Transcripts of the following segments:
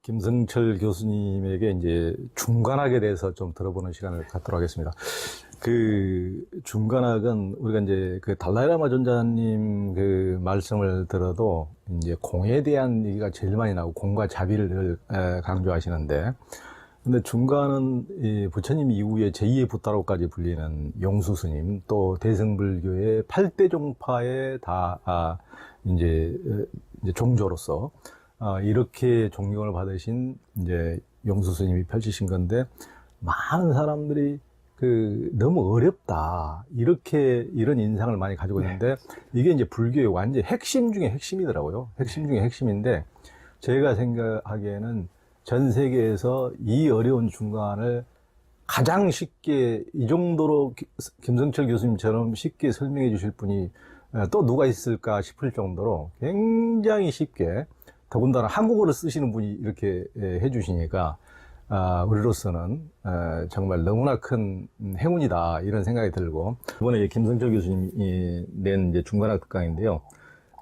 김성철 교수님에게 이제 중관학에 대해서 좀 들어보는 시간을 갖도록 하겠습니다. 그 중관학은 우리가 이제 그 달라이라마 존자님 그 말씀을 들어도 이제 공에 대한 얘기가 제일 많이 나오고 공과 자비를 강조하시는데, 근데 중관은 이 부처님 이후에 제2의 부타로까지 불리는 용수 스님, 또 대승불교의 8대 종파의 다 이제 종조로서 이렇게 존경을 받으신 이제 용수 스님이 펼치신 건데, 많은 사람들이 너무 어렵다, 이런 인상을 많이 가지고 있는데, 이게 이제 불교의 완전 핵심 중에 핵심이더라고요. 핵심 중에 핵심인데, 제가 생각하기에는 전 세계에서 이 어려운 중간을 가장 쉽게, 이 정도로 김성철 교수님처럼 쉽게 설명해 주실 분이 또 누가 있을까 싶을 정도로 굉장히 쉽게, 더군다나 한국어를 쓰시는 분이 이렇게 해 주시니까 우리로서는 정말 너무나 큰 행운이다, 이런 생각이 들고, 이번에 김성철 교수님이 낸 이제 중간학 특강인데요.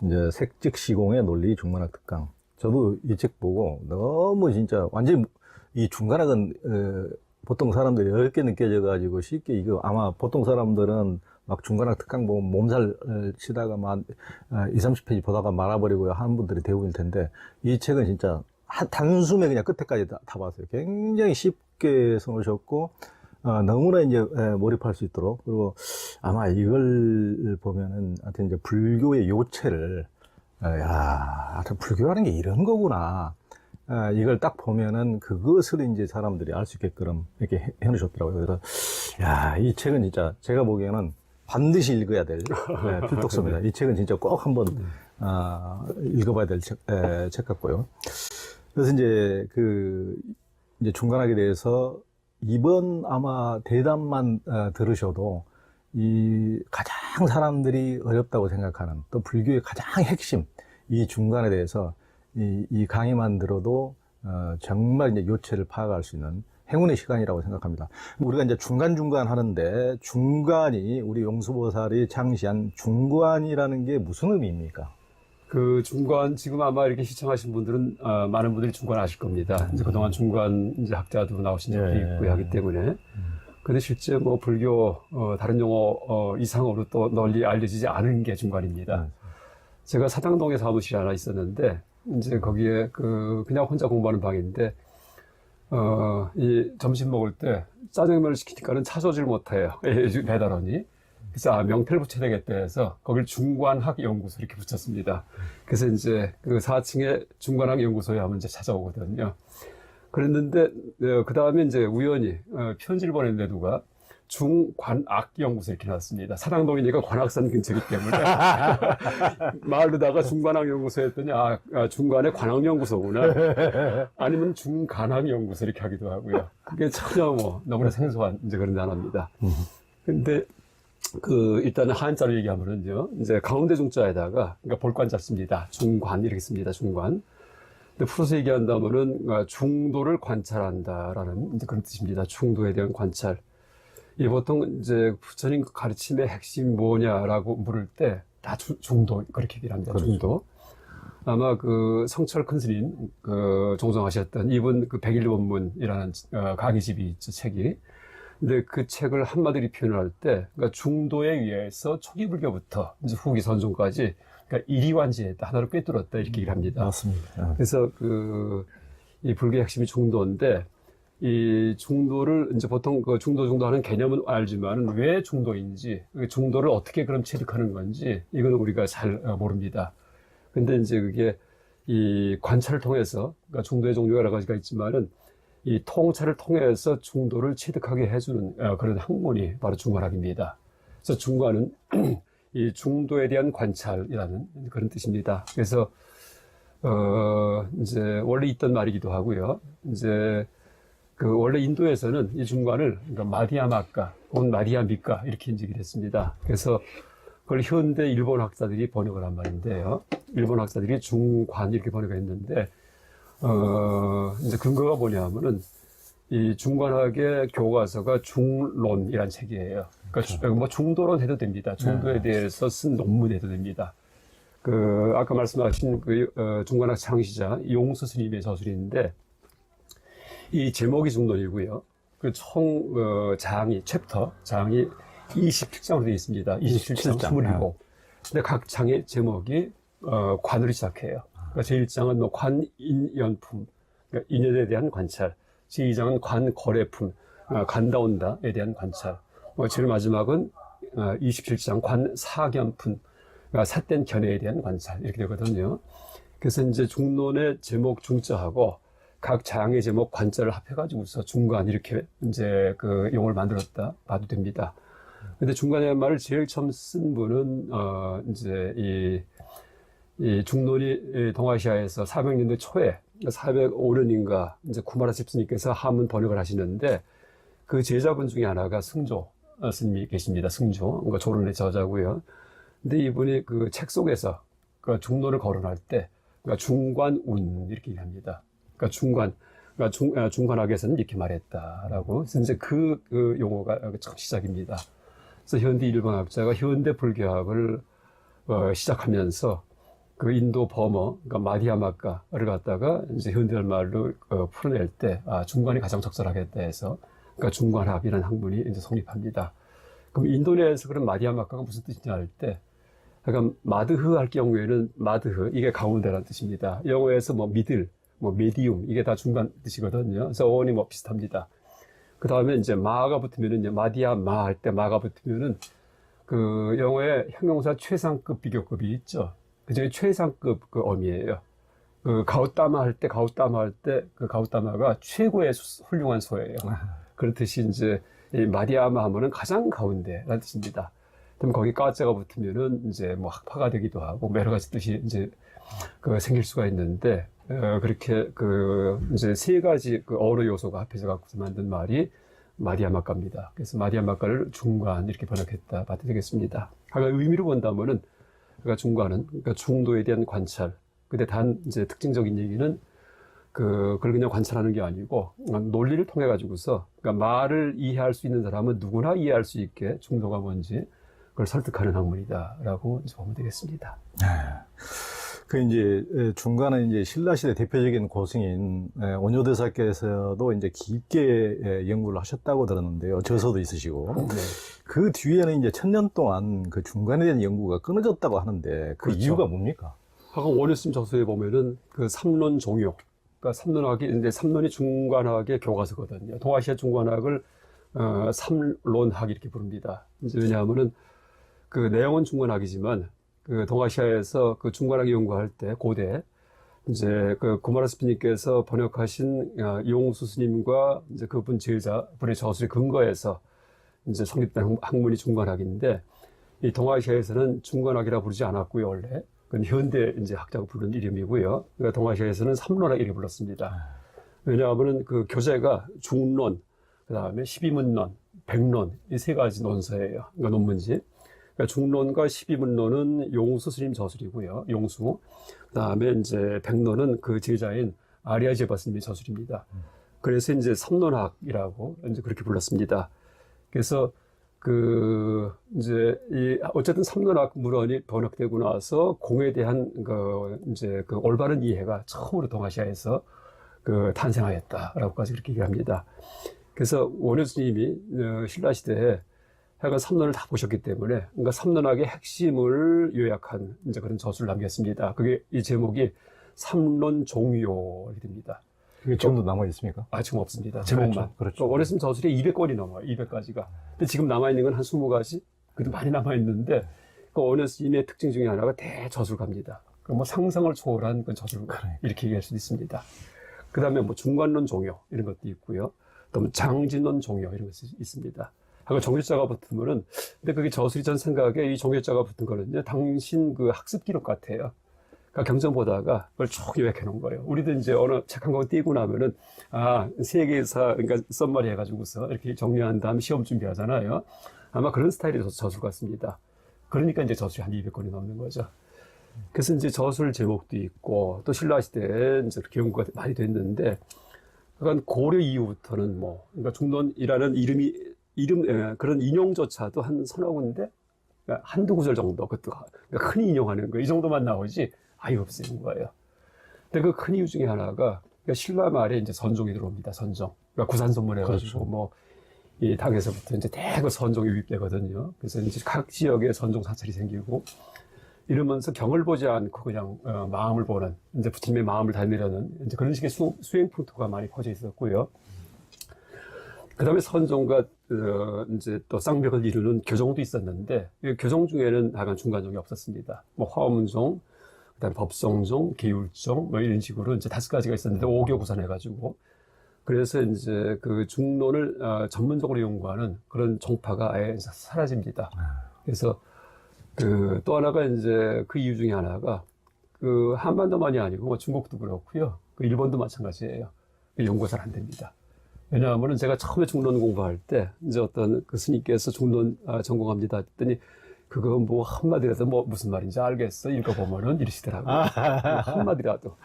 이제 색즉시공의 논리 중간학 특강. 저도 이 책 보고 너무 진짜 완전히 이 중간학은 보통 사람들이 어렵게 느껴져가지고 쉽게, 이거 아마 보통 사람들은 막 중간학 특강 보면 몸살 치다가 막 20, 30페이지 보다가 말아버리고 하는 분들이 대부분일 텐데, 이 책은 진짜 단숨에 그냥 끝에까지 다 봤어요. 굉장히 쉽게 써놓으셨고, 너무나 이제 몰입할 수 있도록, 그리고 아마 이걸 보면은 하여튼 이제 불교의 요체를, 하여튼 불교라는 게 이런 거구나, 이걸 딱 보면은 그것을 이제 사람들이 알 수 있게끔 이렇게 해놓으셨더라고요. 그래서 이 책은 진짜 제가 보기에는 반드시 읽어야 될 필독서입니다. 이 책은 진짜 꼭 한번 읽어봐야 될 책 같고요. 그래서 이제 이제 중간학에 대해서 이번 아마 대담만 들으셔도 이 가장 사람들이 어렵다고 생각하는, 또 불교의 가장 핵심, 이 중간에 대해서 이 강의만 들어도 정말 이제 요체를 파악할 수 있는 행운의 시간이라고 생각합니다. 우리가 이제 중간중간 하는데, 중간이 우리 용수보살이 창시한 중관이라는 게 무슨 의미입니까? 그 중관, 지금 아마 이렇게 시청하신 분들은 많은 분들이 중관 아실 겁니다. 이제 그동안 중관 이제 학자도 나오신 적도 있고 하기 때문에. 근데 실제 뭐 불교 다른 용어 이상으로 또 널리 알려지지 않은 게 중관입니다. 제가 사당동에 사무실이 하나 있었는데, 이제 거기에 그냥 혼자 공부하는 방인데, 이 점심 먹을 때 짜장면을 시키니까는 찾아오질 못해요, 배달원이. 그래서 명패를 붙여야 되겠다 해서 거길 중관학 연구소 이렇게 붙였습니다. 그래서 이제 그 4층에 중관학 연구소에 하면 이제 찾아오거든요. 그랬는데 그 다음에 이제 우연히 편지를 보냈는데 누가 중관악 연구소 이렇게 나왔습니다. 사당동이니까 관악산 근처이기 때문에 마을로다가 중관악 연구소 했더니 중관의 관악 연구소구나. 아니면 중간학 연구소 이렇게 하기도 하고요. 그게 전혀 뭐 너무나 생소한 이제 그런 단어입니다. 근데 일단 한자로 얘기하면은요, 이제 가운데 중자에다가, 그러니까 볼관자 씁니다. 중관, 이렇게 씁니다. 중관. 근데 풀어서 얘기한다면은, 중도를 관찰한다라는 이제 그런 뜻입니다. 중도에 대한 관찰. 이 보통 이제 부처님 가르침의 핵심이 뭐냐라고 물을 때, 다 중도, 그렇게 얘기를 합니다. 그렇죠. 중도. 아마 성철 큰 스님, 종성하셨던 이분 백일본문이라는 강의집이 있죠, 책이. 근데 그 책을 한마디로 표현할 때, 그러니까 중도에 의해서 초기 불교부터 이제 후기 선종까지, 그러니까 이리완지했다, 하나로 꿰뚫었다, 이렇게 얘기를 합니다. 맞습니다. 그래서 이 불교의 핵심이 중도인데, 이 중도를 이제 보통 중도 하는 개념은 알지만 왜 중도인지, 중도를 어떻게 그럼 체득하는 건지, 이거는 우리가 잘 모릅니다. 근데 이제 그게 이 관찰을 통해서, 그러니까 중도의 종류가 여러 가지가 있지만은, 이 통찰을 통해서 중도를 체득하게 해주는 그런 학문이 바로 중관학입니다. 그래서 중관은 이 중도에 대한 관찰이라는 그런 뜻입니다. 그래서 이제 원래 있던 말이기도 하고요. 이제 원래 인도에서는 이 중관을 그러니까 마디야마까 혹은 마디야미까 이렇게 인식을 했습니다. 그래서 그걸 현대 일본 학자들이 번역을 한 말인데요. 일본 학자들이 중관 이렇게 번역을 했는데, 이제 근거가 뭐냐면은, 이 중관학의 교과서가 중론이란 책이에요. 그러니까 뭐 중도론 해도 됩니다. 중도에 대해서 쓴 논문 해도 됩니다. 아까 말씀하신 중관학 창시자 용수 스님의 저술인데, 이 제목이 중론이고요. 그 총 장이 챕터 장이 27장으로 되어 있습니다. 27장 27. 근데 각 장의 제목이 관으로 시작해요. 그러니까 제1장은 뭐 관인연품, 그러니까 인연에 대한 관찰. 제2장은 관거래품, 간다 온다에 대한 관찰. 제일 마지막은 27장 관사견품, 그러니까 삿된 견해에 대한 관찰 이렇게 되거든요. 그래서 이제 중론의 제목 중자하고 각 장의 제목 관자를 합해가지고서 중간 이렇게 이제 그 용어를 만들었다 봐도 됩니다. 근데 중간이라는 말을 제일 처음 쓴 분은 이제 이 중론이 동아시아에서 400년대 초에 405년인가 이제 쿠마라 집스님께서 한문 번역을 하시는데 그 제자분 중에 하나가 승조 스님이 계십니다. 승조, 그러니까 조론의 저자고요. 근데 이분이 그 책 속에서 그 중론을 거론할 때 그러니까 중관운 이렇게 얘기합니다. 그러니까 중관학에서는 이렇게 말했다라고. 그래서 이제 그 용어가 처음 시작입니다. 그래서 현대 일본학자가 현대 불교학을 시작하면서 그 인도 버머, 그러니까 마디아마카를 갖다가 이제 현대말로 풀어낼 때 중관이 가장 적절하겠다 해서 그러니까 중관학이라는 학문이 이제 성립합니다. 그럼 인도네에서 그런 마디아마카가 무슨 뜻이냐 할 때, 그러니까 마드흐 할 경우에는 마드흐 이게 가운데라는 뜻입니다. 영어에서 뭐 미들, 뭐 메디움 이게 다 중간 뜻이거든요. 그래서 어원이 뭐 비슷합니다. 그 다음에 이제 마가 붙으면은 이제 마디아마 할 때 마가 붙으면은 그 영어에 형용사 최상급 비교급이 있죠. 그중에 최상급 그 어미예요. 그 가우따마 할 때 그 가우따마가 최고의 훌륭한 소예요. 그렇듯이 이제 이 마디아마 하면은 가장 가운데라는 뜻입니다. 그럼 거기 까자가 붙으면은 이제 뭐 학파가 되기도 하고 여러 가지 뜻이 이제 그 생길 수가 있는데 그렇게 그 이제 세 가지 그 어로 요소가 합해져 갖고서 만든 말이 마디아마카입니다. 그래서 마디아마카를 중관 이렇게 번역했다 봐도 되겠습니다. 그러니까 의미로 본다면은 그러니까 중관은 그러니까 중도에 대한 관찰. 근데 단 이제 특징적인 얘기는 그걸 그냥 관찰하는 게 아니고 논리를 통해 가지고서 그러니까 말을 이해할 수 있는 사람은 누구나 이해할 수 있게 중도가 뭔지 그걸 설득하는 학문이다라고 이제 보면 되겠습니다. 그 이제 중간에 이제 신라시대 대표적인 고승인 온효대사께서도 이제 깊게 연구를 하셨다고 들었는데요. 저서도 있으시고. 네. 그 뒤에는 이제 1000년 동안 그 중간에 대한 연구가 끊어졌다고 하는데 그 그렇죠. 이유가 뭡니까? 하고 원효스님 저서에 보면은 그 삼론 종요, 그러니까 삼론학이 이제 삼론이 중관학의 교과서거든요. 동아시아 중관학을 삼론학 이렇게 부릅니다. 이제 왜냐하면은 그 내용은 중관학이지만 그 동아시아에서 그 중관학 연구할 때 고대 이제 그 구마라스피님께서 번역하신 이용수 스님과 이제 그분 제자분의 저술에 근거해서 이제 성립된 학문이 중관학인데 이 동아시아에서는 중관학이라 부르지 않았고요 원래. 그건 현대 이제 학자가 부른 이름이고요. 그러니까 동아시아에서는 삼론학 이렇게 불렀습니다. 왜냐하면은 그 교재가 중론, 그 다음에 12문론, 백론 이 세 가지 논서예요. 그러니까 논문지. 그러니까 중론과 12문론은 용수 스님 저술이고요. 용수. 그 다음에 이제 백론은 그 제자인 아리아제바 스님의 저술입니다. 그래서 이제 삼론학이라고 이제 그렇게 불렀습니다. 그래서 이제 어쨌든 삼론학 문헌이 번역되고 나서 공에 대한 이제 그 올바른 이해가 처음으로 동아시아에서 탄생하였다라고까지 그렇게 얘기합니다. 그래서 원효 스님이 신라시대에 하여간 삼론을 다 보셨기 때문에 그러니까 삼론학의 핵심을 요약한 이제 그런 저술을 남겼습니다. 그게 이 제목이 삼론 종요 이렇게 됩니다. 그게 지금도 남아 있습니까? 지금 없습니다. 제목만. 그렇죠. 원효 스님 저술이 200권이 넘어요. 200가지가. 근데 지금 남아있는 건 한 20가지? 그래도 많이 남아있는데, 그 원효 스님의 특징 중에 하나가 대저술가입니다. 뭐 상상을 초월한 그 저술가. 이렇게 얘기할 수도 있습니다. 그 다음에 뭐 중관론 종요, 이런 것도 있고요. 또 뭐 장진론 종요, 이런 것이 있습니다. 하고 정유자가 붙으면은, 근데 그게 저술이 전 생각에 이 정유자가 붙은 거는요, 당신 그 학습 기록 같아요. 경전 보다가 그걸 쭉 요약해 놓은 거예요. 우리도 이제 어느 책 한 권 띄고 나면은, 세계사, 그러니까 썸머리 해가지고서 이렇게 정리한 다음 시험 준비하잖아요. 아마 그런 스타일의 저술 같습니다. 그러니까 이제 저술이 한 200권이 넘는 거죠. 그래서 이제 저술 제목도 있고, 또 신라시대에 이제 그렇게 연구가 많이 됐는데, 그러니까 고려 이후부터는 그러니까 중론이라는 그런 인용조차도 한 서너 군데, 그러니까 한두 구절 정도, 그것도 그러니까 흔히 인용하는 거, 이 정도만 나오지, 아예 없애는 거예요. 근데 그 큰 이유 중에 하나가 그러니까 신라 말에 이제 선종이 들어옵니다. 선종. 그러니까 구산선문 해가지고 그렇죠. 이 당에서부터 이제 대거 선종이 유입되거든요. 그래서 이제 각 지역에 선종 사찰이 생기고 이러면서 경을 보지 않고 그냥 마음을 보는 이제 부처님의 마음을 닮으려는 이제 그런 식의 수행 풍토가 많이 퍼져 있었고요. 그다음에 선종과 이제 또 쌍벽을 이루는 교종도 있었는데 이 교종 중에는 다간 중간종이 없었습니다. 뭐 화엄종, 그다음에 법성종, 계율종 뭐 이런 식으로 이제 5가지가 있었는데 5교 구산해가지고 그래서 이제 그 중론을 전문적으로 연구하는 그런 종파가 아예 사라집니다. 그래서 그 또 하나가 이제 그 이유 중에 하나가 그 한반도만이 아니고 뭐 중국도 그렇고요. 그 일본도 마찬가지예요. 연구가 잘 안 됩니다. 왜냐하면은 제가 처음에 중론 공부할 때 이제 어떤 그 스님께서 중론 전공합니다 했더니 그거 뭐 한마디라도 뭐 무슨 말인지 알겠어 읽어보면은 이러시더라고요. 한마디라도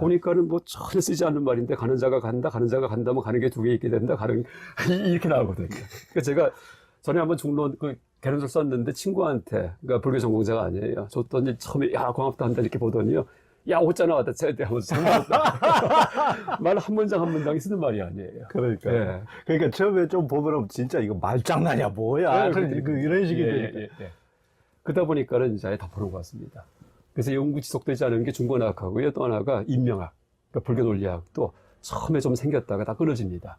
보니까는 뭐 전혀 쓰지 않는 말인데 가는 자가 간다, 가는 자가 간다면 가는 게 2개 있게 된다, 가는 이렇게 나오거든요. 그러니까 제가 전에 한번 중론 그 개론서를 썼는데 친구한테 그러니까 불교 전공자가 아니에요. 줬더니 처음에 야 광합도 한다 이렇게 보더니요. 야 오자 나왔다 제대 하면서 말 한 문장 한 문장이 쓰는 말이 아니에요. 그러니까. 예. 그러니까 처음에 좀 보면은 진짜 이거 말장난이야, 뭐야. 이런 식이 되니까. 그러다 보니까는 이제 아예 덮어놓은 것 같습니다. 그래서 연구 지속되지 않은 게 중권학하고요. 또 하나가 인명학, 그러니까 불교 논리학도 처음에 좀 생겼다가 다 끊어집니다.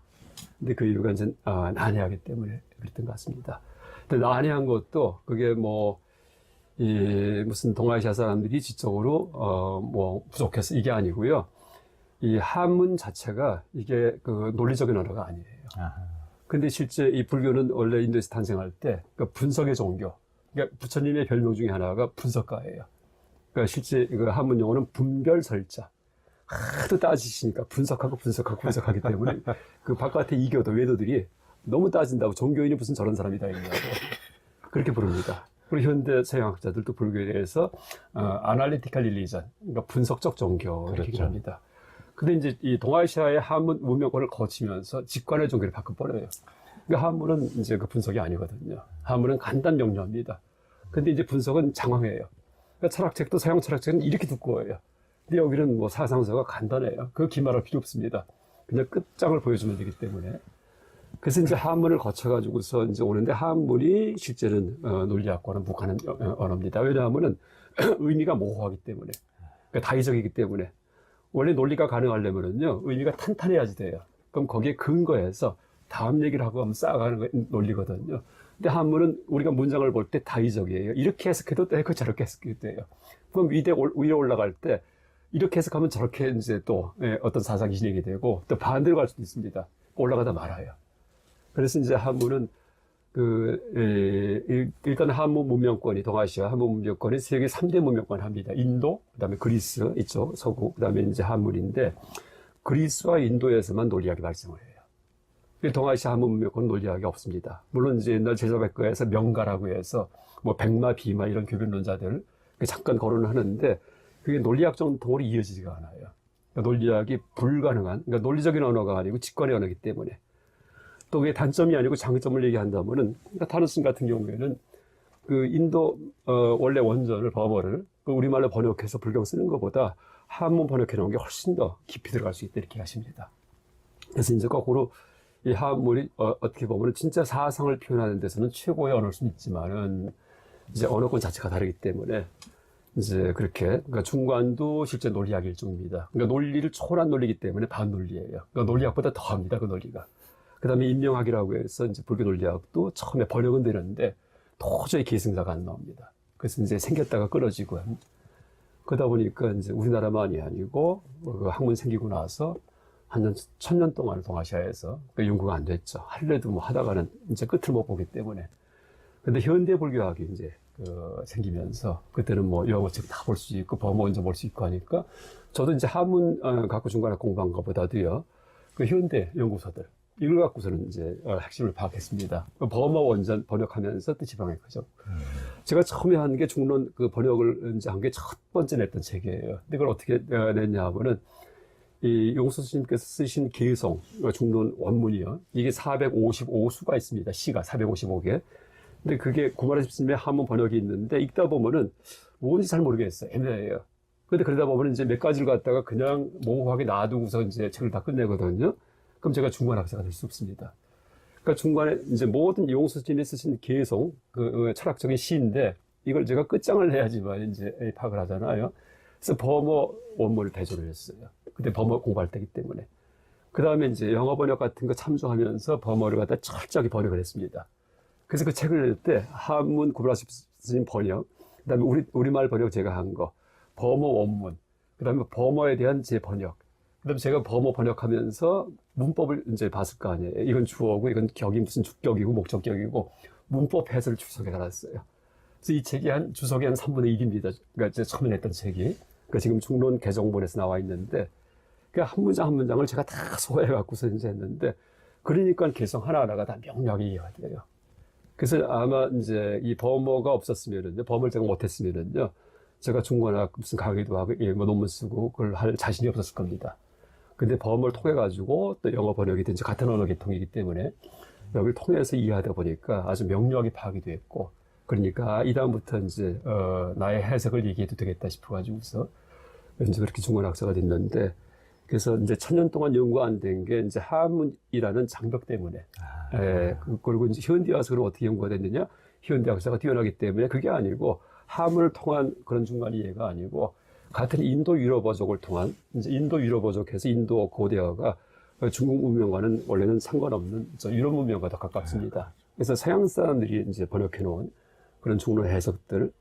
근데 그 이유가 이제 난해하기 때문에 그랬던 것 같습니다. 근데 난해한 것도 그게 뭐 무슨 동아시아 사람들이 지적으로 뭐 부족해서 이게 아니고요. 이 한문 자체가 이게 그 논리적인 언어가 아니에요. 근데 실제 이 불교는 원래 인도에서 탄생할 때 그러니까 분석의 종교. 그러니까 부처님의 별명 중에 하나가 분석가예요. 그러니까 실제 그 한문 용어는 분별설자. 하도 따지시니까 분석하기 때문에 그 바깥의 이교도 외도들이 너무 따진다고 종교인이 무슨 저런 사람이다 이러냐고 그렇게 부릅니다. 그리고 현대 서양학자들도 불교에 대해서 아날리티컬 릴리전, 그러니까 분석적 종교 이렇게 그렇죠. 합니다. 근데 이제 이 동아시아의 한문 문명권을 거치면서 직관의 종교를 바꿔버려요. 그러니까 한문은 이제 그 분석이 아니거든요. 한문은 간단 명료합니다. 근데 이제 분석은 장황해요. 그러니까 철학책도 서양 철학책은 이렇게 두꺼워요. 근데 여기는 뭐 사상서가 간단해요. 그거 기말할 필요 없습니다. 그냥 끝장을 보여주면 되기 때문에. 그래서 이제 한문을 거쳐가지고서 이제 오는데 한문이 실제는 논리학과는 묵하는 언어입니다. 왜냐하면은 의미가 모호하기 때문에. 그러니까 다의적이기 때문에. 원래 논리가 가능하려면은요, 의미가 탄탄해야지 돼요. 그럼 거기에 근거해서 다음 얘기를 하고 하면 쌓아가는 게 논리거든요. 근데 한문은 우리가 문장을 볼 때 다의적이에요. 이렇게 해석해도 되고 저렇게 해석해도 돼요. 그럼 위로 올라갈 때 이렇게 해석하면 저렇게 이제 또 어떤 사상이 진행이 되고 또 반대로 갈 수도 있습니다. 올라가다 말아요. 그래서 이제 한문은 일단 한문 문명권이 동아시아 한문 문명권이 세계 3대 문명권 합니다. 인도, 그다음에 그리스 있죠. 서구, 그다음에 이제 한문인데 그리스와 인도에서만 논리학이 발생을 해요. 동아시아 한문 문명권은 논리학이 없습니다. 물론 이제 옛날 제자백과에서 명가라고 해서 뭐 백마, 비마 이런 교변론자들 잠깐 거론을 하는데 그게 논리학 정통으로 이어지지가 않아요. 그러니까 논리학이 불가능한, 그러니까 논리적인 언어가 아니고 직관의 언어이기 때문에. 또 그게 단점이 아니고 장점을 얘기한다면은, 그러니까 타르슨 같은 경우에는 그 인도, 원래 원전을, 버버를 그 우리말로 번역해서 불경 쓰는 것보다 한문 번역해 놓은 게 훨씬 더 깊이 들어갈 수 있다 이렇게 하십니다. 그래서 이제 거꾸로 이 한문이 어떻게 보면은 진짜 사상을 표현하는 데서는 최고의 언어일 수는 있지만은 이제 언어권 자체가 다르기 때문에 이제 그렇게, 그러니까 중관도 실제 논리학 일종입니다. 그러니까 논리를 초월한 논리이기 때문에 반논리예요. 그러니까 논리학보다 더합니다, 그 논리가. 그 다음에 인명학이라고 해서 이제 불교 논리학도 처음에 번역은 되는데 도저히 계승사가 안 나옵니다. 그래서 이제 생겼다가 끊어지고. 그러다 보니까 이제 우리나라만이 아니고 그 학문 생기고 나서 한 1000년 동안 동아시아에서 그 연구가 안 됐죠. 할래도 뭐 하다가는 이제 끝을 못 보기 때문에. 근데 현대 불교학이 이제 생기면서 그때는 뭐 영어책 다 볼 수 있고 범원서 볼 수 있고 하니까 저도 이제 한문 갖고 중간에 공부한 것보다도요 그 현대 연구서들 이걸 갖고서는 이제 핵심을 파악했습니다. 버마 원전 번역하면서 뜻이 방해 크죠. 제가 처음에 한 게 중론 그 번역을 이제 한 게 첫 번째 냈던 책이에요. 근데 그걸 어떻게 냈냐 하면은 이 용수 스님께서 쓰신 개성 중론 원문이요. 이게 455수가 있습니다. 시가 455개. 근데 그게 구마라 집스님의 한문 번역이 있는데 읽다 보면은 뭔지 잘 모르겠어요. 애매해요. 근데 그러다 보면 이제 몇 가지를 갖다가 그냥 모호하게 놔두고서 이제 책을 다 끝내거든요. 그럼 제가 중간학자가 될 수 없습니다. 그러니까 중간에 이제 모든 이용수진이 쓰신 개성, 그 철학적인 시인데 이걸 제가 끝장을 내야지만 이제 파악을 하잖아요. 그래서 버머 원문을 대조를 했어요. 그때 버머 공부할 때기 때문에. 그 다음에 이제 영어 번역 같은 거 참조하면서 버머를 갖다 철저하게 번역을 했습니다. 그래서 그 책을 낼 때 한문 구브라시프스님 번역, 그 다음에 우리말 번역 제가 한 거, 버머 원문, 그 다음에 버머에 대한 제 번역, 그 다음에 제가 버머 번역하면서 문법을 이제 봤을 거 아니에요. 이건 주어고, 이건 격이 무슨 주격이고, 목적격이고, 문법 해설을 주석에 달았어요. 그래서 이 책이 주석이 한 3분의 1입니다. 그러니까 제가 처음에 냈던 책이. 그러니까 지금 중론 개정본에서 나와 있는데, 그러니까 한 문장 한 문장을 제가 다 소화해갖고서 이제 했는데, 그러니까 개성 하나하나가 다 명료하게 이해가 돼요. 그래서 아마 이제 이 버머가 없었으면은요, 버머를 제가 못했으면은요, 제가 중간학 무슨 강의도 하고, 뭐 논문 쓰고, 그걸 할 자신이 없었을 겁니다. 근데 버머를 통해가지고 또 영어 번역이든지 같은 언어 계통이기 때문에 여기를 통해서 이해하다 보니까 아주 명료하게 파악이 됐고, 그러니까 이다음부터 이제, 나의 해석을 얘기해도 되겠다 싶어가지고서 이제 그렇게 중간학자가 됐는데, 그래서 이제 1000년 동안 연구 안 된 게 이제 한문이라는 장벽 때문에. 그리고 이제 현대 와서 그럼 어떻게 연구가 됐느냐? 현대학자가 뛰어나기 때문에 그게 아니고 한문을 통한 그런 중간 이해가 아니고 같은 인도 유럽어족을 통한 이제 인도 유럽어족해서 인도 고대어가 중국 문명과는 원래는 상관없는 유럽 문명과 더 가깝습니다. 그래서 서양 사람들이 이제 번역해 놓은 그런 중론 해석들,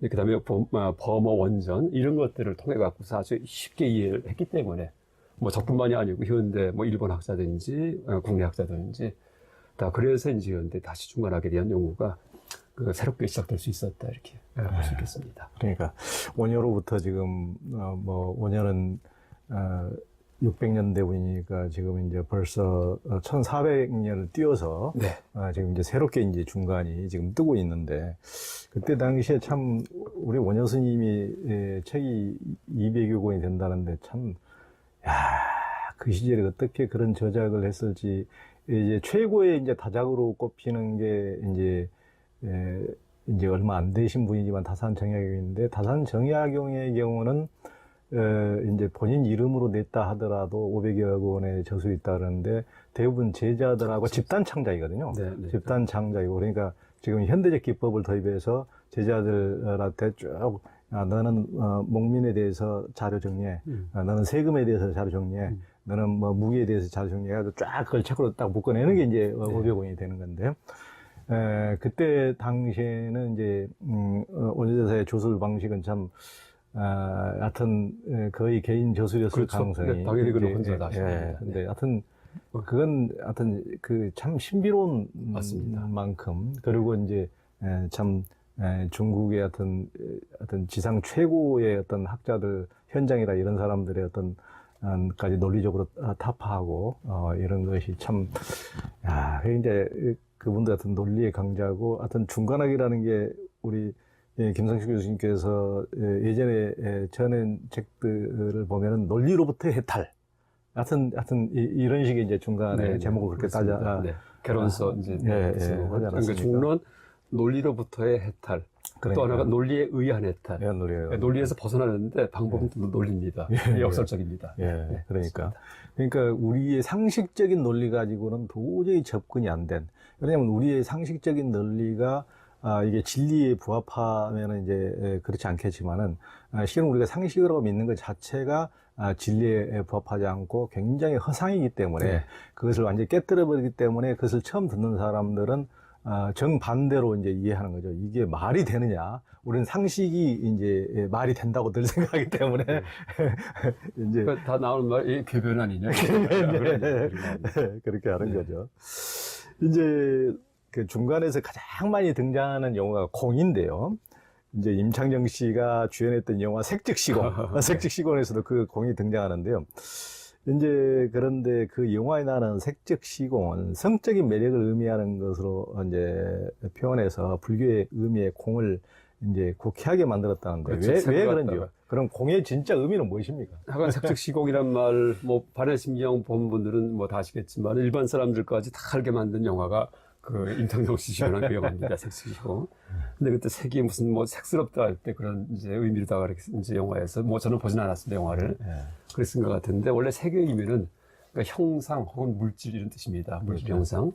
그 다음에 버머 원전 이런 것들을 통해 갖고서 아주 쉽게 이해를 했기 때문에 뭐 저뿐만이 아니고 현대 뭐 일본 학자든지 국내 학자든지 다 그래서 이제 현대 다시 중간학에 대한 연구가 새롭게 시작될 수 있었다 이렇게 볼 수 있겠습니다. 그러니까 원효로부터 지금 뭐 원효는 600년대 분이니까 지금 이제 벌써 1400년을 뛰어서 네. 지금 이제 새롭게 이제 중간이 지금 뜨고 있는데 그때 당시에 참 우리 원효 스님이 책이 200여 권이 된다는데 참 그 시절에 어떻게 그런 저작을 했을지 이제 최고의 이제 다작으로 꼽히는 게 이제 얼마 안 되신 분이지만 다산정약용인데 다산정약용의 경우는 이제 본인 이름으로 냈다 하더라도 500여 권의 저술이 있다 그러는데 대부분 제자들하고 집단 창작이거든요. 네. 집단 창작이고 그러니까 지금 현대적 기법을 도입해서 제자들한테 쭉 너는 목민에 대해서 자료 정리해. 너는 세금에 대해서 자료 정리해. 너는 뭐 무기에 대해서 자료 정리해가지고 쫙 그걸 책으로 딱 묶어내는 게 이제 500권이 되는 건데 그때 당시에는 이제 원효대사의 조술 방식은 참 하여튼 거의 개인 저술이었을 그렇죠. 가능성이 당연히 그런 혼자 다 하십니다. 근데 하여튼 그건 하여튼 그 참 신비로운 맞습니다. 만큼 그리고 이제 참 중국의 어떤 지상 최고의 어떤 학자들 현장이라 이런 사람들의 어떤 까지 논리적으로 타파하고 이런 것이 참 이제 그분들 같은 논리의 강자고 하여튼 중간학이라는 게 우리 김상식 교수님께서 예전에 전한 책들을 보면은 논리로부터 해탈 하여튼 이런 식의 이제 중간에 제목을 그렇게 따져 개론서 이제 그러니까 중론 논리로부터의 해탈. 그러니까. 또 하나가 논리에 의한 해탈. 논리에서 벗어나는데 방법은 논리입니다. 역설적입니다. 그러니까 우리의 상식적인 논리 가지고는 도저히 접근이 안 된. 왜냐하면 우리의 상식적인 논리가 이게 진리에 부합하면은 이제 그렇지 않겠지만은 실은 우리가 상식으로 믿는 것 자체가 진리에 부합하지 않고 굉장히 허상이기 때문에 그것을 완전히 깨뜨려 버리기 때문에 그것을 처음 듣는 사람들은 정반대로 이제 이해하는 거죠. 이게 말이 되느냐? 우리는 상식이 이제 말이 된다고 늘 생각하기 때문에 이제 그러니까 다 나오는 말이 궤변 아니냐? 그렇게 하는 거죠. 이제 그 중간에서 가장 많이 등장하는 영화가 공인데요. 이제 임창정 씨가 주연했던 영화 색즉시공, 색즉시공에서도 그 공이 등장하는데요. 이제 그런데 그 영화에 나오는 색즉시공은 성적인 매력을 의미하는 것으로 이제 표현해서 불교의 의미의 공을 이제 국회하게 만들었다는데 그렇죠. 왜 그런지요? 그럼 공의 진짜 의미는 무엇입니까? 하여간 색즉시공이란 말, 뭐 반야심경 본 분들은 뭐 다 아시겠지만 일반 사람들까지 다 알게 만든 영화가 그 임창정 씨 주연한 그 영화입니다. 색즉시공. 근데 그때 색이 무슨 뭐 색스럽다 할 때 그런 이제 의미로다가 이렇게 이제 영화에서 뭐 저는 보진 않았습니다, 영화를. 그랬은 것 같은데 원래 색의 의미는 그러니까 형상 혹은 물질 이런 뜻입니다. 물질 형상.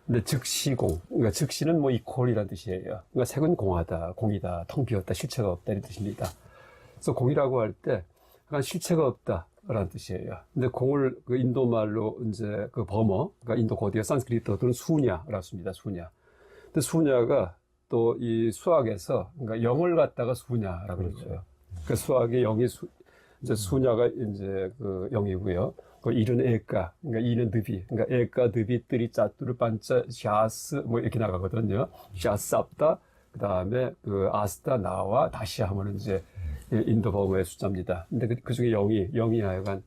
근데 즉시공, 그러니까 즉시는 뭐 이퀄이라는 뜻이에요. 그러니까 색은 공하다, 공이다, 텅 비었다, 실체가 없다 이런 뜻입니다. 그래서 공이라고 할 때 약간 실체가 없다라는 뜻이에요. 근데 공을 그 인도 말로 이제 그 버머, 그러니까 인도 고대어 산스크리트어들은 수냐라고 씁니다. 수냐. 근데 수냐가 또 이 수학에서 그러니까 영을 갖다가 수냐라고 그러죠. 그 수학의 영이 이제 수냐가 이제 그 영이고요. 그 일은 에까, 그러니까 이는 드비, 그러니까 에까 드비 뜨리 짜뚜르 반짜 샤스 뭐 이렇게 나가거든요. 샤스 앞다, 그 다음에 그 아스타 나와 다시 하면은 이제 인도 버머의 숫자입니다. 근데 그 중에 영이 하여간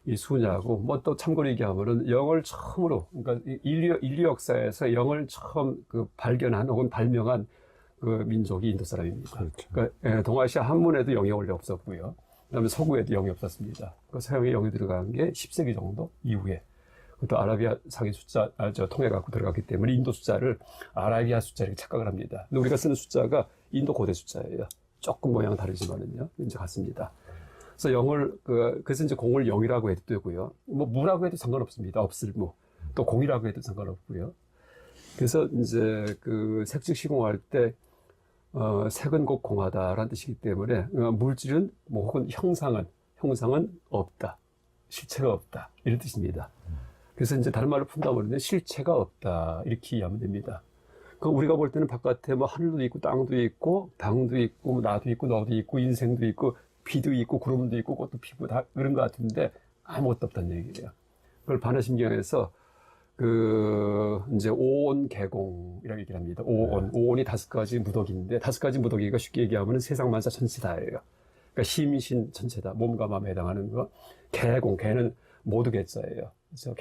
이 수냐고 뭐 또 참고로 얘기하면은 영을 처음으로 그러니까 인류 역사에서 영을 처음 그 발견한 혹은 발명한 그 민족이 인도 사람입니다. 그렇죠. 그러니까 동아시아 한문에도 영이 원래 없었고요. 그다음에 서구에도 영이 없었습니다. 그 서양에 영이 들어간 게 10세기 정도 이후에 그것도 아라비아 상의 숫자 통해 갖고 들어갔기 때문에 인도 숫자를 아라비아 숫자 이렇게 착각을 합니다. 근데 우리가 쓰는 숫자가 인도 고대 숫자예요. 조금 모양 다르지만은요, 이제 같습니다. 그래서 그래서 이제 공을 영이라고 해도 되고요. 뭐 무라고 해도 상관없습니다. 없을무. 또 공이라고 해도 상관없고요. 그래서 이제 그 색즉 시공할 때, 색은 곧 공하다라는 뜻이기 때문에, 물질은 뭐 혹은 형상은 없다. 실체가 없다. 이런 뜻입니다. 그래서 이제 다른 말로 푼다면은 실체가 없다. 이렇게 이해하면 됩니다. 그 우리가 볼 때는 바깥에 뭐 하늘도 있고 땅도 있고 방도 있고 뭐 나도 있고 너도 있고 인생도 있고 비도 있고 구름도 있고 꽃도 피고 다 그런 것 같은데 아무것도 없다는 얘기예요. 그걸 반어신경에서 그 이제 오온 개공이라고 얘기를 합니다. 오온이 5가지 무더기인데 5가지 무더기가 쉽게 얘기하면 세상 만사 전체다예요. 그러니까 심신 전체다. 몸과 마음에 해당하는 거. 개는 모두 개자예요. 그래서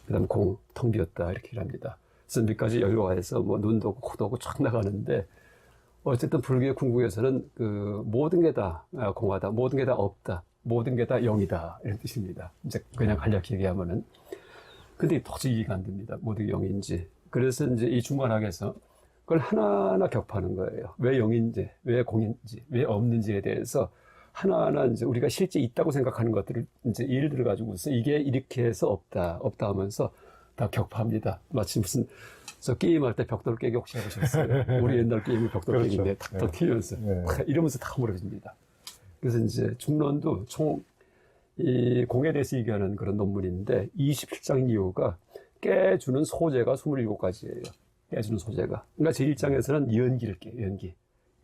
그다음 공 텅 비었다 이렇게 얘기를 합니다. 그래서 몇가지 열거해서 뭐 눈도 오고 코도 오고 쫙 나가는데 어쨌든 불교의 궁극에서는 그 모든 게 다 공하다, 모든 게 다 없다, 모든 게 다 영이다 이런 뜻입니다. 이제 그냥 간략히 얘기하면은 근데 도저히 이해가 안 됩니다. 모든 게 영인지. 그래서 이제 이 중간학에서 그걸 하나하나 격파하는 거예요. 왜 영인지, 왜 공인지, 왜 없는지에 대해서 하나하나 이제 우리가 실제 있다고 생각하는 것들을 이제 예를 들어 가지고서 이게 이렇게 해서 없다 하면서 다 격파합니다. 마치 무슨 저 게임할 때 벽돌 깨기 혹시 해보셨어요? 우리 옛날 게임이 벽돌 그렇죠. 깨기인데 탁탁 튀면서 이러면서 다 무너집니다. 그래서 이제 중론도 총 이 공에 대해서 얘기하는 그런 논문인데 27장인 이유가 깨주는 소재가 27가지예요. 깨주는 소재가. 그러니까 제1장에서는 연기를 깨요. 연기.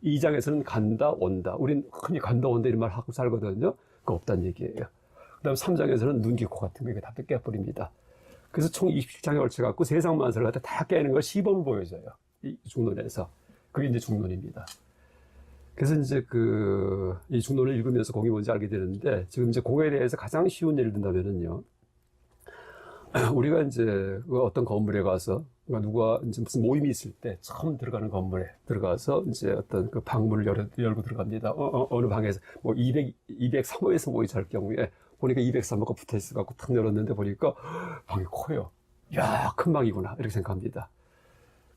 2장에서는 간다 온다. 우린 흔히 간다 온다 이런 말 하고 살거든요. 그거 없다는 얘기예요. 그 다음 3장에서는 눈, 귀, 코 같은 거 이게 다 깨버립니다. 그래서 총 27장에 걸쳐갖고 세상 만사를 갖다 다 깨는 걸 시범을 보여줘요. 이 중론에서. 그게 이제 중론입니다. 그래서 이제 이 중론을 읽으면서 공이 뭔지 알게 되는데, 지금 이제 공에 대해서 가장 쉬운 예를 든다면은요, 우리가 이제 어떤 건물에 가서, 누가 이제 무슨 모임이 있을 때 처음 들어가는 건물에 들어가서 이제 어떤 그 방문을 열고 들어갑니다. 어느 방에서 뭐 203호에서 모이자 할 경우에 보니까 203호가 붙어 있어갖고 탁 열었는데 보니까 방이 커요. 야, 큰 방이구나. 이렇게 생각합니다.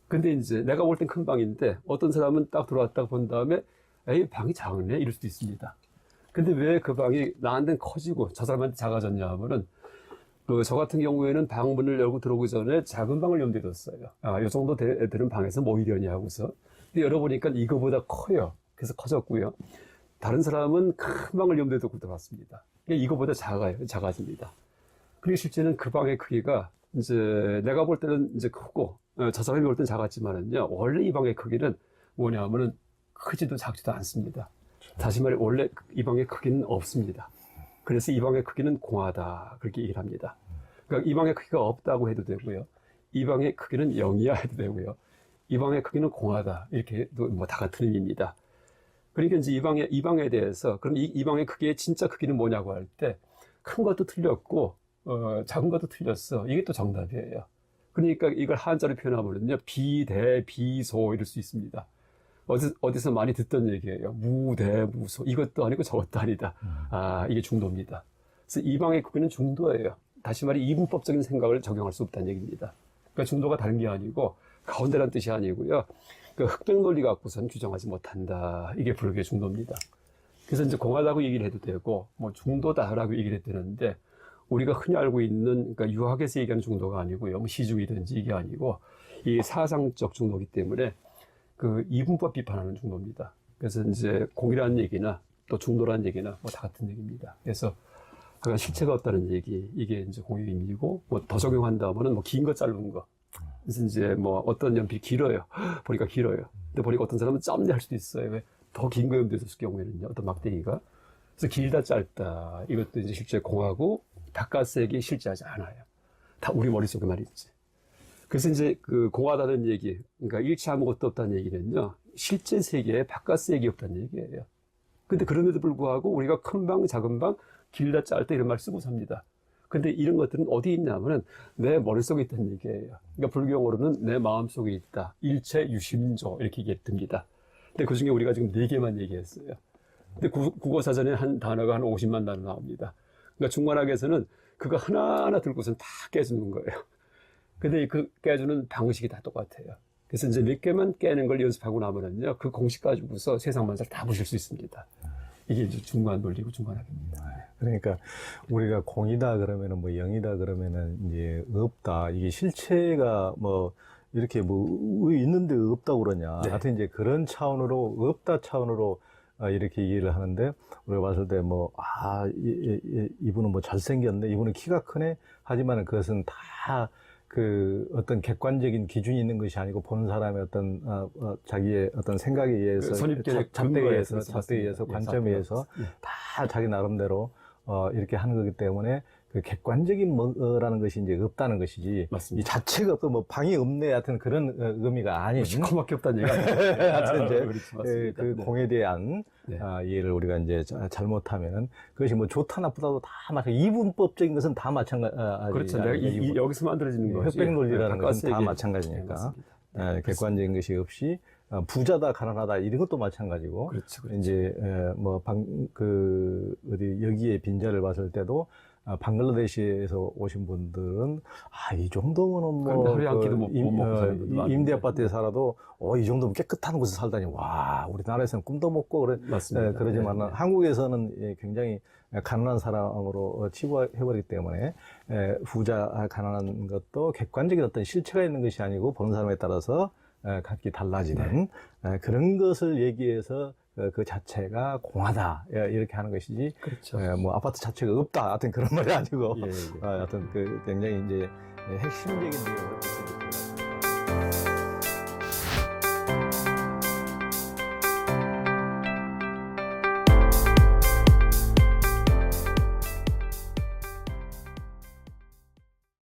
근데 이제 내가 볼 땐 큰 방인데 어떤 사람은 딱 들어왔다고 본 다음에 에이, 방이 작네? 이럴 수도 있습니다. 근데 왜 그 방이 나한테는 커지고 저 사람한테 작아졌냐 하면은 저 같은 경우에는 방문을 열고 들어오기 전에 작은 방을 염두에 뒀어요. 이 정도 되는 방에서 모이려니 하고서. 근데 열어보니까 이거보다 커요. 그래서 커졌고요. 다른 사람은 큰 방을 염두에 두고 들어왔습니다. 이거보다 작아집니다. 그리고 실제는 그 방의 크기가 이제 내가 볼 때는 이제 크고, 저 사람이 볼 때는 작았지만은요, 원래 이 방의 크기는 뭐냐 하면은 크지도 작지도 않습니다. 다시 말해, 원래 이 방의 크기는 없습니다. 그래서 이 방의 크기는 공하다. 그렇게 얘기를 합니다. 그러니까 이 방의 크기가 없다고 해도 되고요. 이 방의 크기는 0이야 해도 되고요. 이 방의 크기는 공하다. 이렇게 해도 뭐 다 같은 의미입니다. 그러니까 이제 이 방에 대해서, 그럼 이 방의 크기의 진짜 크기는 뭐냐고 할 때, 큰 것도 틀렸고, 작은 것도 틀렸어. 이게 또 정답이에요. 그러니까 이걸 한자로 표현하면요. 비대비소 이럴 수 있습니다. 어디서 많이 듣던 얘기예요. 무대무소. 이것도 아니고 저것도 아니다. 이게 중도입니다. 그래서 이 방의 크기는 중도예요. 다시 말해 이분법적인 생각을 적용할 수 없다는 얘기입니다. 그러니까 중도가 다른 게 아니고 가운데란 뜻이 아니고요. 그 흑백 논리 갖고선 규정하지 못한다. 이게 불교의 중도입니다. 그래서 이제 공하다고 얘기를 해도 되고, 뭐 중도다라고 얘기를 해도 되는데, 우리가 흔히 알고 있는, 그러니까 유학에서 얘기하는 중도가 아니고요. 뭐 시중이든지 이게 아니고, 이 사상적 중도이기 때문에 그 이분법 비판하는 중도입니다. 그래서 이제 공이라는 얘기나 또 중도라는 얘기나 뭐 다 같은 얘기입니다. 그래서 약간 실체가 없다는 얘기, 이게 이제 공의 의미고, 뭐 더 적용한다면은 뭐 긴 거 자른 거. 그래서 이제 뭐 어떤 연필이 길어요. 보니까 길어요. 근데 보니까 어떤 사람은 짧게 할 수도 있어요. 왜? 더 긴 거 연필했을 경우에는요. 어떤 막대기가. 그래서 길다 짧다. 이것도 이제 실제 공하고 바깥세계 실제하지 않아요. 다 우리 머릿속에 말이지. 그래서 이제 그 공하다는 얘기, 그러니까 일체 아무것도 없다는 얘기는요. 실제 세계에 바깥세계 없다는 얘기예요. 근데 그럼에도 불구하고 우리가 큰 방, 작은 방, 길다 짧다 이런 말 쓰고 삽니다. 근데 이런 것들은 어디 있냐면은 내 머릿속에 있다는 얘기예요. 그러니까 불교용어로는 내 마음속에 있다. 일체 유심조 이렇게 얘기했습니다. 근데 그 중에 우리가 지금 4개만 얘기했어요. 근데 국어사전에 한 단어가 한 50만 단어 나옵니다. 그러니까 중관학에서는 그거 하나하나 들고선 다 깨주는 거예요. 근데 그 깨주는 방식이 다 똑같아요. 그래서 이제 몇 개만 깨는 걸 연습하고 나면은요, 그 공식 가지고서 세상 만사를 다 보실 수 있습니다. 이게 이제 중관 논리고 중관학입니다. 그러니까 우리가 공이다 그러면은 뭐 영이다 그러면은 이제 없다. 이게 실체가 뭐 이렇게 뭐 있는데 없다고 그러냐. 네. 하여튼 이제 그런 차원으로 없다 차원으로 이렇게 이해를 하는데 우리가 봤을 때 뭐 이분은 뭐 잘생겼네. 이분은 키가 크네. 하지만 그것은 다 그 어떤 객관적인 기준이 있는 것이 아니고 보는 사람의 어떤 자기의 어떤 생각에 의해서 잣대에 의해서 관점에 의해서 다 자기 나름대로 이렇게 하는 거기 때문에 그 객관적인 뭐라는 것이 이제 없다는 것이지. 맞습니다. 이 자체가 없어 뭐 방이 없네 하여튼 그런 의미가 아닌. 시커멓게 없다는 얘기가 하여튼 이제 그렇지, 그 공에 대한 네. 이해를 우리가 이제 잘못하면 그것이 뭐 좋다 나쁘다도 다 마찬가지. 이분법적인 것은 다 마찬가지. 그렇죠. 내가 여기서 만들어지는 거지. 흑백 논리라는 것은 다 마찬가지니까. 객관적인 것이 없이 부자다 가난하다 이런 것도 마찬가지고. 그렇죠, 그렇죠. 이제 뭐 어디 여기에 빈자를 봤을 때도 방글라데시에서 오신 분들은 이 정도면은 뭐 하루에 한 끼도 못 먹고 사는 분도 많은데. 임대 아파트에 살아도 이 정도면 깨끗한 곳에 살다니 와 우리나라에서는 꿈도 못 꿔 맞습니다. 그러지만 네. 한국에서는 굉장히 가난한 사람으로 치부해버리기 때문에 부자 가난한 것도 객관적인 어떤 실체가 있는 것이 아니고 보는 사람에 따라서 각기 달라지는 그런 것을 얘기해서 그 자체가 공하다 이렇게 하는 것이지. 그렇죠. 뭐 아파트 자체가 없다 하여튼 그런 말이 아니고 예. 하여튼 그 굉장히 이제 핵심적인 내용을